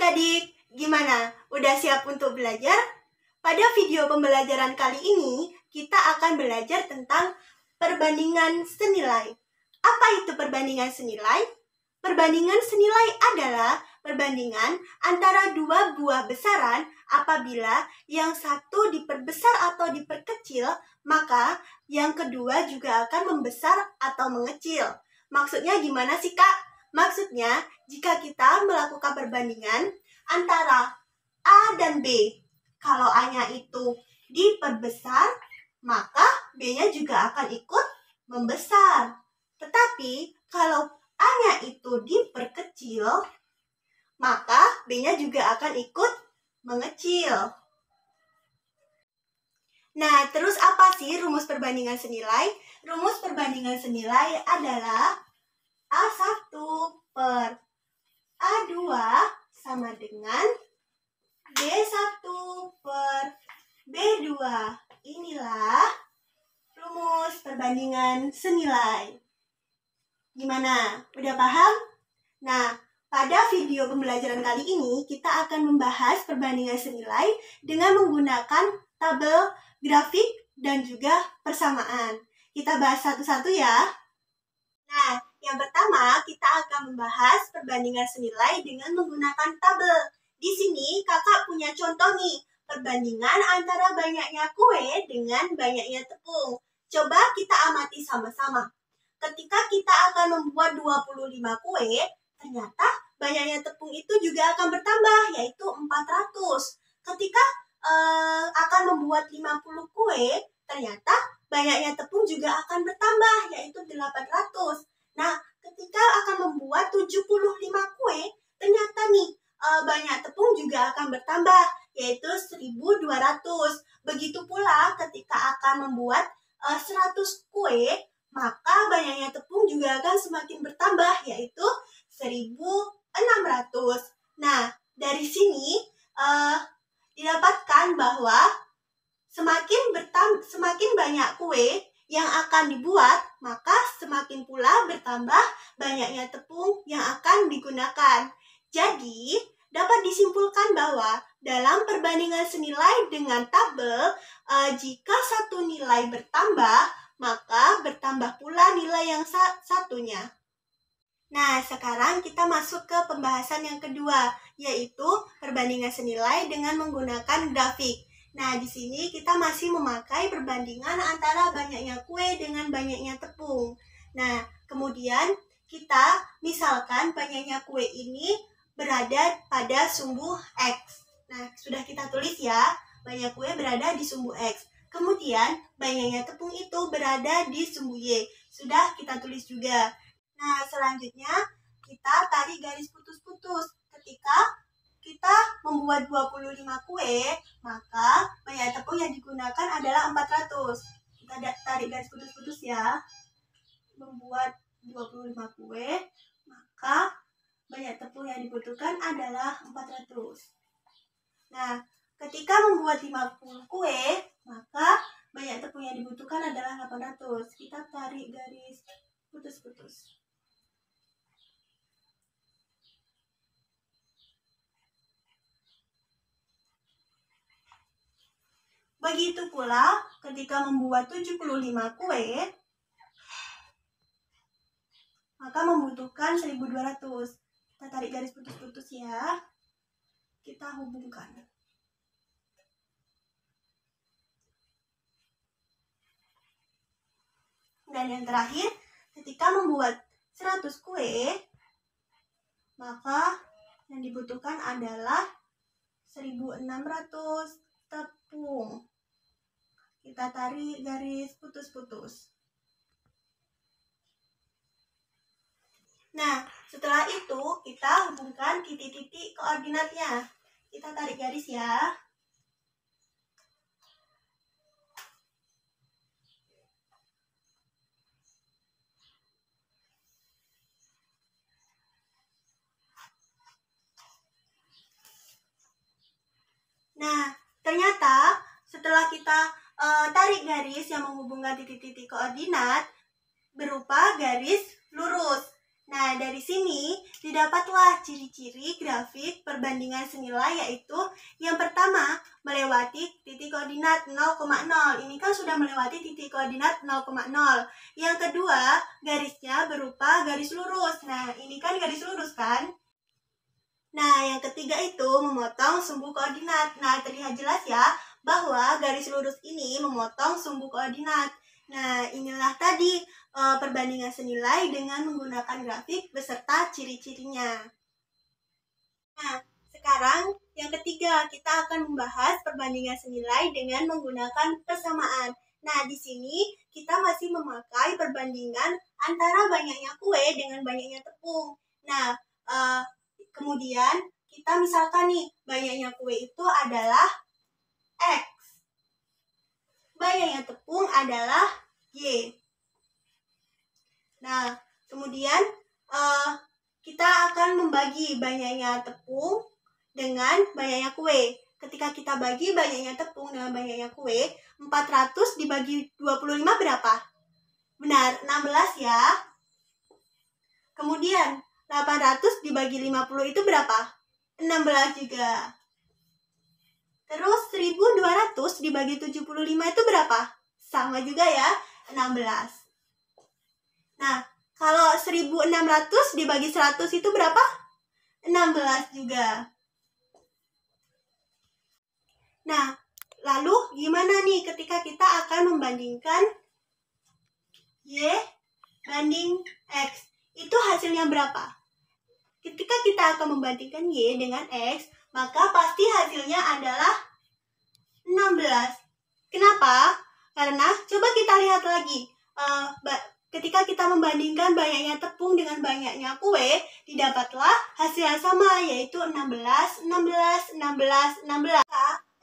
adik-adik, gimana? Udah siap untuk belajar? Pada video pembelajaran kali ini, kita akan belajar tentang perbandingan senilai. Apa itu perbandingan senilai? Perbandingan senilai adalah perbandingan antara dua buah besaran apabila yang satu diperbesar atau diperkecil, maka yang kedua juga akan membesar atau mengecil. Maksudnya gimana sih, Kak? Maksudnya, jika kita melakukan perbandingan antara A dan B, kalau A-nya itu diperbesar, maka B-nya juga akan ikut membesar. Tetapi, kalau A-nya itu diperkecil, maka B-nya juga akan ikut mengecil. Nah, terus apa sih rumus perbandingan senilai? Rumus perbandingan senilai adalah A1 per A2 sama dengan B1 per B2. Inilah rumus perbandingan senilai. Gimana? Udah paham? Nah, pada video pembelajaran kali ini kita akan membahas perbandingan senilai dengan menggunakan tabel, grafik, dan juga persamaan. Kita bahas satu-satu ya. Nah, yang pertama kita akan membahas perbandingan senilai dengan menggunakan tabel. Di sini kakak punya contoh nih, perbandingan antara banyaknya kue dengan banyaknya tepung. Coba kita amati sama-sama. Ketika kita akan membuat 25 kue, ternyata banyaknya tepung itu juga akan bertambah, yaitu 400. Ketika akan membuat 50 kue, ternyata banyaknya tepung juga akan bertambah, yaitu 800. Nah, ketika akan membuat 75 kue, ternyata nih banyak tepung juga akan bertambah, yaitu 1200. Begitu pula ketika akan membuat 100 kue, maka banyaknya tepung juga akan semakin bertambah, yaitu 1600. Nah, dari sini didapatkan bahwa semakin banyak kue yang akan dibuat, maka semakin pula bertambah banyaknya tepung yang akan digunakan. Jadi, dapat disimpulkan bahwa dalam perbandingan senilai dengan tabel, jika satu nilai bertambah, maka bertambah pula nilai yang satunya. Nah, sekarang kita masuk ke pembahasan yang kedua, yaitu perbandingan senilai dengan menggunakan grafik. Nah, di sini kita masih memakai perbandingan antara banyaknya kue dengan banyaknya tepung. Nah, kemudian kita misalkan banyaknya kue ini berada pada sumbu X. Nah, sudah kita tulis ya, banyak kue berada di sumbu X. Kemudian, banyaknya tepung itu berada di sumbu Y. Sudah kita tulis juga. Nah, selanjutnya kita tarik garis putus-putus. Ketika kita membuat 25 kue, maka banyak tepung yang digunakan adalah 400. Kita tarik garis putus-putus ya. Membuat 25 kue, maka banyak tepung yang dibutuhkan adalah 400. Nah, ketika membuat 50 kue, maka banyak tepung yang dibutuhkan adalah 800. Kita tarik garis putus-putus. Begitu pula ketika membuat 75 kue, maka membutuhkan 1200. Kita tarik garis putus-putus ya. Kita hubungkan. Dan yang terakhir, ketika membuat 100 kue, maka yang dibutuhkan adalah 1600 tepung. Kita tarik garis putus-putus. Nah, setelah itu kita hubungkan titik-titik koordinatnya. Kita tarik garis ya. Nah, ternyata setelah kita tarik garis yang menghubungkan titik-titik koordinat berupa garis lurus. Nah, dari sini didapatlah ciri-ciri grafik perbandingan senilai, yaitu yang pertama melewati titik koordinat 0,0. Ini kan sudah melewati titik koordinat 0,0. Yang kedua, garisnya berupa garis lurus. Nah, ini kan garis lurus kan? Nah, yang ketiga itu memotong sumbu koordinat. Nah, terlihat jelas ya bahwa garis lurus ini memotong sumbu koordinat. Nah, inilah tadi perbandingan senilai dengan menggunakan grafik beserta ciri-cirinya. Nah, sekarang yang ketiga, kita akan membahas perbandingan senilai dengan menggunakan persamaan. Nah, di sini kita masih memakai perbandingan antara banyaknya kue dengan banyaknya tepung. Nah, kemudian kita misalkan nih, banyaknya kue itu adalah X. Banyaknya tepung adalah Y. Nah, kemudian kita akan membagi banyaknya tepung dengan banyaknya kue. Ketika kita bagi banyaknya tepung dengan banyaknya kue, 400 dibagi 25 berapa? Benar, 16 ya. Kemudian, 800 dibagi 50 itu berapa? 16 juga. Terus, 1200 dibagi 75 itu berapa? Sama juga ya, 16. Nah, kalau 1600 dibagi 100 itu berapa? 16 juga. Nah, lalu gimana nih ketika kita akan membandingkan Y banding X? Itu hasilnya berapa? Ketika kita akan membandingkan Y dengan X, maka pasti hasilnya adalah 16. Kenapa? Karena coba kita lihat lagi. Ketika kita membandingkan banyaknya tepung dengan banyaknya kue, didapatlah hasil yang sama, yaitu 16, 16, 16, 16.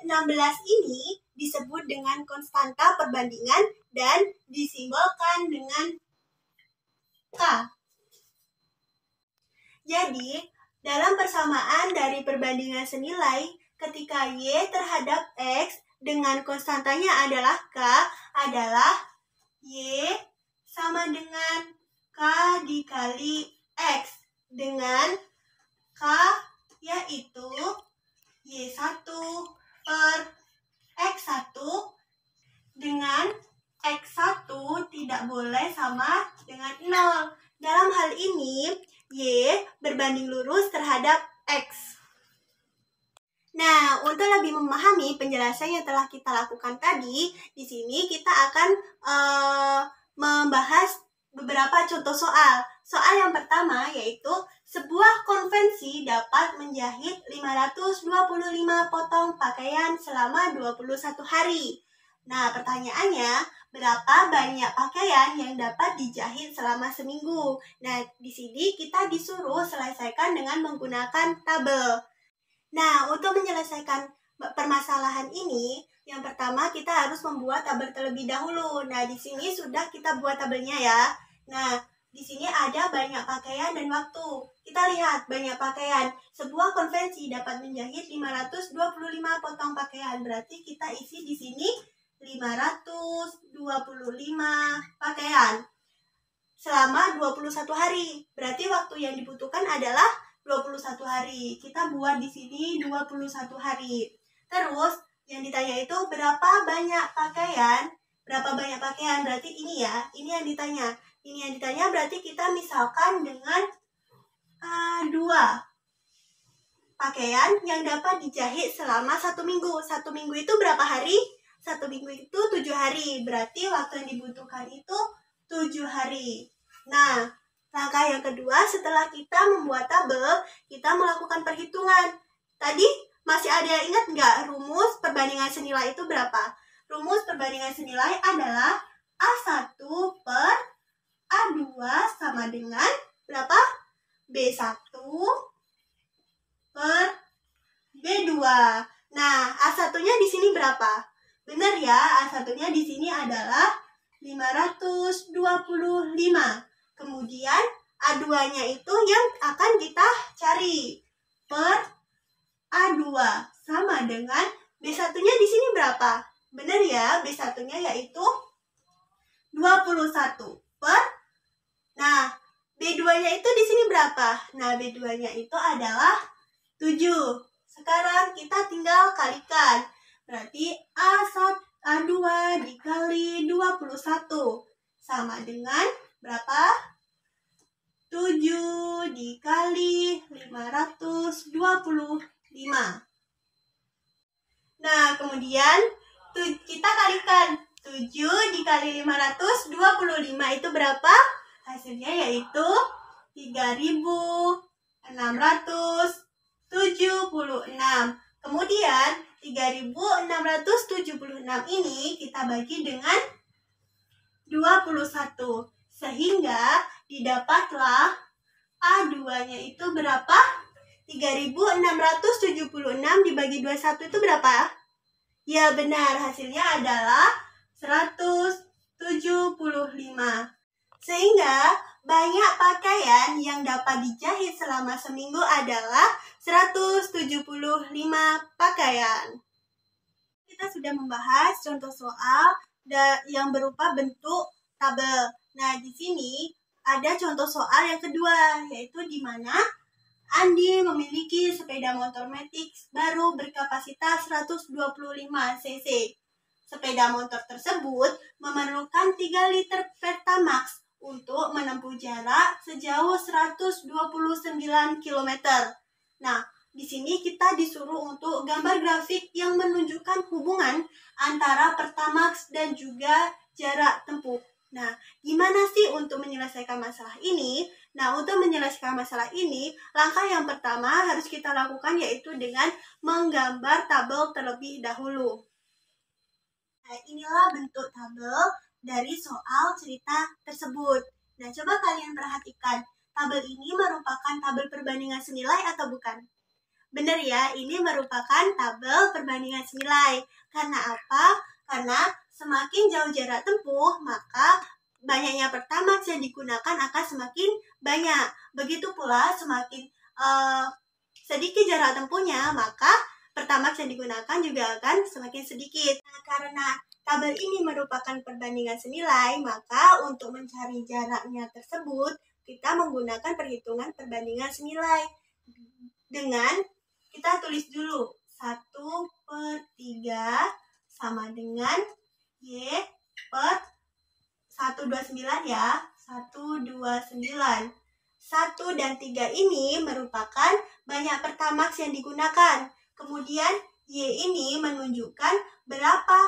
16 ini disebut dengan konstanta perbandingan dan disimbolkan dengan K. Jadi, dalam persamaan dari perbandingan senilai, ketika Y terhadap X dengan konstantanya adalah K, adalah Y sama dengan K dikali X, dengan K yaitu Y1 per X1, dengan X1 tidak boleh sama dengan 0. Dalam hal ini, Y berbanding lurus terhadap X. Nah, untuk lebih memahami penjelasan yang telah kita lakukan tadi, di sini kita akan membahas beberapa contoh soal. Soal yang pertama yaitu sebuah konvensi dapat menjahit 525 potong pakaian selama 21 hari. Nah, pertanyaannya, berapa banyak pakaian yang dapat dijahit selama seminggu? Nah, di sini kita disuruh selesaikan dengan menggunakan tabel. Nah, untuk menyelesaikan permasalahan ini, yang pertama kita harus membuat tabel terlebih dahulu. Nah, di sini sudah kita buat tabelnya ya. Nah, di sini ada banyak pakaian dan waktu. Kita lihat banyak pakaian. Sebuah konvensi dapat menjahit 525 potong pakaian. Berarti kita isi di sini 525 pakaian selama 21 hari. Berarti waktu yang dibutuhkan adalah 21 hari. Kita buat di sini 21 hari. Terus yang ditanya itu berapa banyak pakaian? Berapa banyak pakaian? Berarti ini ya. Ini yang ditanya. Ini yang ditanya berarti kita misalkan dengan 2 pakaian yang dapat dijahit selama 1 minggu. 1 minggu itu berapa hari? 1 minggu itu 7 hari. Berarti waktu yang dibutuhkan itu 7 hari. Nah, langkah yang kedua setelah kita membuat tabel, kita melakukan perhitungan. Tadi masih ada yang ingat nggak rumus perbandingan senilai itu berapa? Rumus perbandingan senilai adalah A1 per A2 sama dengan berapa? B1 per B2. Nah, A1-nya di sini berapa? Benar ya, A1-nya di sini adalah 525. Kemudian A2-nya itu yang akan kita cari per A2 sama dengan B1-nya di sini berapa? Benar ya, B1-nya yaitu 21 per. Nah, B2-nya itu di sini berapa? Nah, B2-nya itu adalah 7. Sekarang kita tinggal kalikan. Berarti A2 dikali 21 sama dengan berapa? 7 dikali 525. Nah, kemudian kita kalikan 7 dikali 525 itu berapa? Hasilnya yaitu 3.676. Kemudian 3.676 ini kita bagi dengan 21. Sehingga didapatlah A2-nya itu berapa? 3.676 dibagi 21 itu berapa? Ya benar, hasilnya adalah 175. Sehingga banyak pakaian yang dapat dijahit selama seminggu adalah 175 pakaian. Kita sudah membahas contoh soal yang berupa bentuk tabel. Nah, di sini ada contoh soal yang kedua, yaitu di mana Andi memiliki sepeda motor Matic baru berkapasitas 125 cc. Sepeda motor tersebut memerlukan 3 liter Pertamax untuk menempuh jarak sejauh 129 km. Nah, di sini kita disuruh untuk gambar grafik yang menunjukkan hubungan antara Pertamax dan juga jarak tempuh. Nah, gimana sih untuk menyelesaikan masalah ini? Nah, untuk menyelesaikan masalah ini, langkah yang pertama harus kita lakukan yaitu dengan menggambar tabel terlebih dahulu. Nah, inilah bentuk tabel dari soal cerita tersebut. Nah, coba kalian perhatikan, tabel ini merupakan tabel perbandingan senilai atau bukan? Benar ya, ini merupakan tabel perbandingan senilai. Karena apa? Karena semakin jauh jarak tempuh, maka banyaknya Pertamax yang digunakan akan semakin banyak. Begitu pula semakin sedikit jarak tempuhnya, maka Pertamax yang digunakan juga akan semakin sedikit. Nah, karena tabel ini merupakan perbandingan senilai, maka untuk mencari jaraknya tersebut, kita menggunakan perhitungan perbandingan senilai. Dengan kita tulis dulu 1/3 sama dengan Y per 129 ya. 129. 1 dan 3 ini merupakan banyak Pertamax yang digunakan. Kemudian Y ini menunjukkan berapa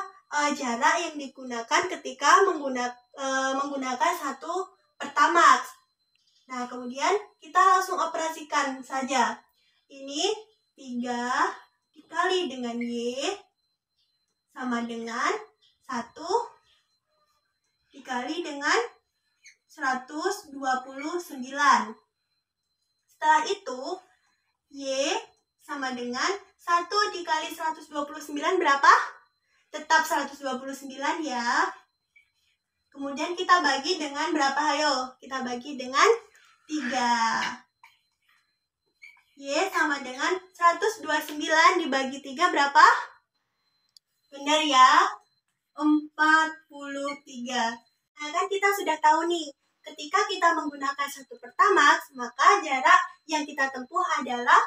jarak yang digunakan ketika menggunakan 1 Pertamax. Nah, kemudian kita langsung operasikan saja. Ini 3 dikali dengan Y sama dengan 1 dikali dengan 129. Setelah itu, Y sama dengan 1 dikali 129 berapa? Tetap 129 ya. Kemudian kita bagi dengan berapa? Ayo, kita bagi dengan 3. Y sama dengan 129 dibagi 3 berapa? Benar ya, 43. Nah, kan kita sudah tahu nih, ketika kita menggunakan 1 Pertamax, maka jarak yang kita tempuh adalah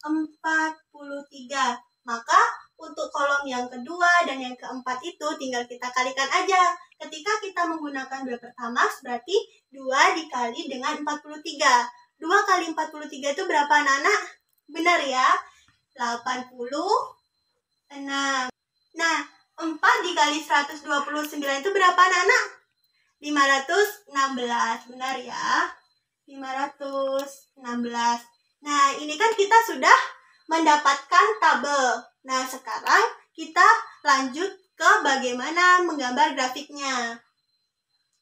43. Maka untuk kolom yang kedua dan yang keempat itu tinggal kita kalikan aja. Ketika kita menggunakan 2 Pertamax, berarti 2 dikali dengan 43. 2 kali 43 itu berapa, anak-anak? Benar ya, 86. Nah, 4 dikali 129 itu berapa, anak-anak? 516. Benar ya, 516. Nah, ini kan kita sudah mendapatkan tabel. Nah, sekarang kita lanjut ke bagaimana menggambar grafiknya.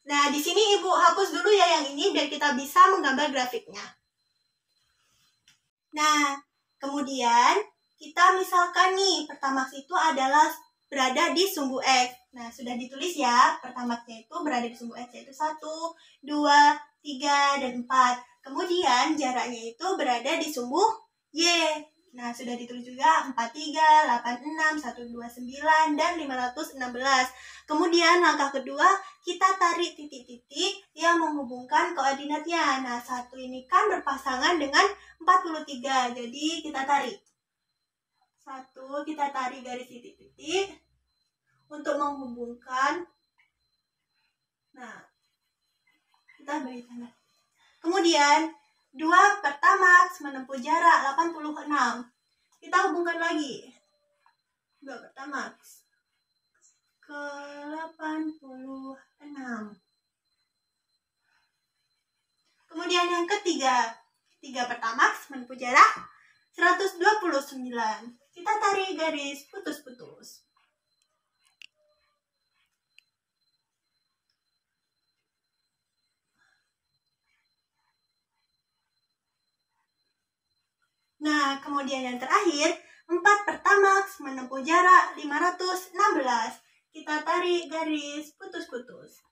Nah, di sini Ibu hapus dulu ya yang ini biar kita bisa menggambar grafiknya. Nah, kemudian kita misalkan nih, Pertamax itu adalah berada di sumbu X. Nah, sudah ditulis ya, Pertamaxnya itu berada di sumbu X, yaitu 1, 2, 3, dan 4. Kemudian jaraknya itu berada di sumbu Y. Nah, sudah ditulis juga 43, 86, 129, dan 516. Kemudian langkah kedua, kita tarik titik-titik yang menghubungkan koordinatnya. Nah, 1 ini kan berpasangan dengan 43. Jadi, kita tarik. 1, kita tarik garis titik-titik untuk menghubungkan. Nah, kita beri tanda. Kemudian, 2 Pertamax menempuh jarak 86. Kita hubungkan lagi. 2 Pertamax ke 86. Kemudian yang ketiga, 3 Pertamax menempuh jarak 129. Kita tarik garis putus-putus. Nah, kemudian yang terakhir, 4 Pertamax menempuh jarak 516. Kita tarik garis putus-putus.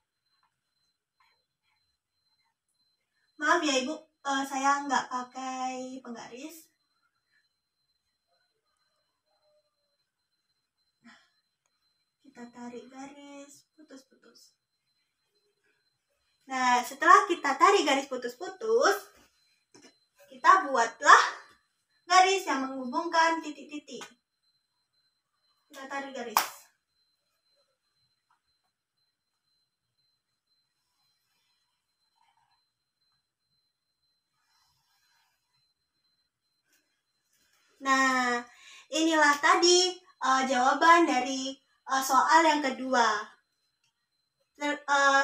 Maaf ya Ibu, saya nggak pakai penggaris. Nah, kita tarik garis putus-putus. Nah, setelah kita tarik garis putus-putus, kita buatlah garis yang menghubungkan titik-titik. Kita tarik garis. Nah, inilah tadi jawaban dari soal yang kedua.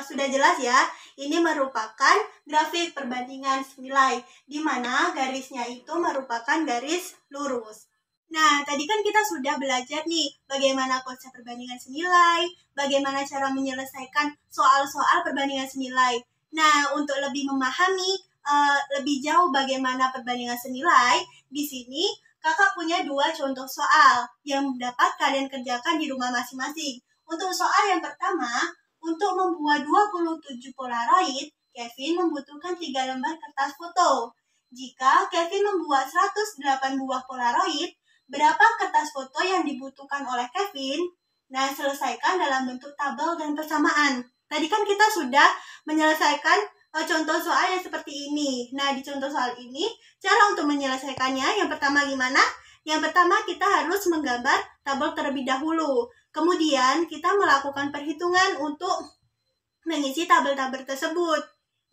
Sudah jelas ya, ini merupakan grafik perbandingan senilai, di mana garisnya itu merupakan garis lurus. Nah, tadi kan kita sudah belajar nih, bagaimana konsep perbandingan senilai, bagaimana cara menyelesaikan soal-soal perbandingan senilai. Nah, untuk lebih memahami lebih jauh bagaimana perbandingan senilai, di sini kakak punya 2 contoh soal yang dapat kalian kerjakan di rumah masing-masing. Untuk soal yang pertama, untuk membuat 27 Polaroid, Kevin membutuhkan 3 lembar kertas foto. Jika Kevin membuat 108 buah Polaroid, berapa kertas foto yang dibutuhkan oleh Kevin? Nah, selesaikan dalam bentuk tabel dan persamaan. Tadi kan kita sudah menyelesaikan contoh soal yang seperti ini. Nah, di contoh soal ini, cara untuk menyelesaikannya, yang pertama gimana? Yang pertama, kita harus menggambar tabel terlebih dahulu. Kemudian, kita melakukan perhitungan untuk mengisi tabel-tabel tersebut.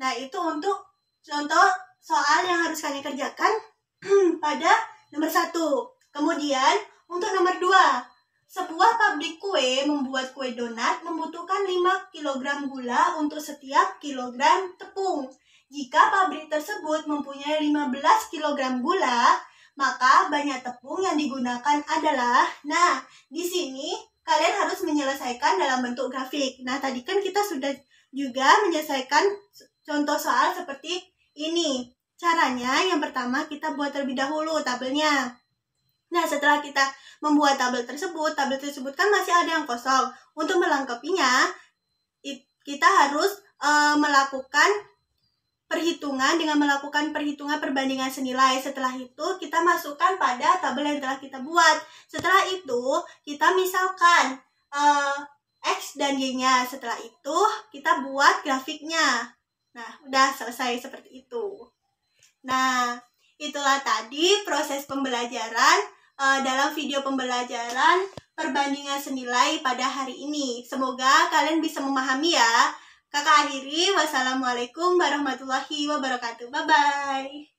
Nah, itu untuk contoh soal yang harus kalian kerjakan pada nomor 1. Kemudian, untuk nomor 2, sebuah pabrik kue membuat kue donat membutuhkan 5 kg gula untuk setiap kilogram tepung. Jika pabrik tersebut mempunyai 15 kg gula, maka banyak tepung yang digunakan adalah, nah, di sini kalian harus menyelesaikan dalam bentuk grafik. Nah, tadi kan kita sudah juga menyelesaikan contoh soal seperti ini. Caranya, yang pertama kita buat terlebih dahulu tabelnya. Nah, setelah kita membuat tabel tersebut kan masih ada yang kosong. Untuk melengkapinya, kita harus melakukan perhitungan dengan melakukan perhitungan perbandingan senilai. Setelah itu, kita masukkan pada tabel yang telah kita buat. Setelah itu, kita misalkan X dan Y-nya. Setelah itu, kita buat grafiknya. Nah, udah selesai seperti itu. Nah, itulah tadi proses pembelajaran dalam video pembelajaran perbandingan senilai pada hari ini. Semoga kalian bisa memahami ya. Kakak akhiri, wassalamualaikum warahmatullahi wabarakatuh. Bye-bye.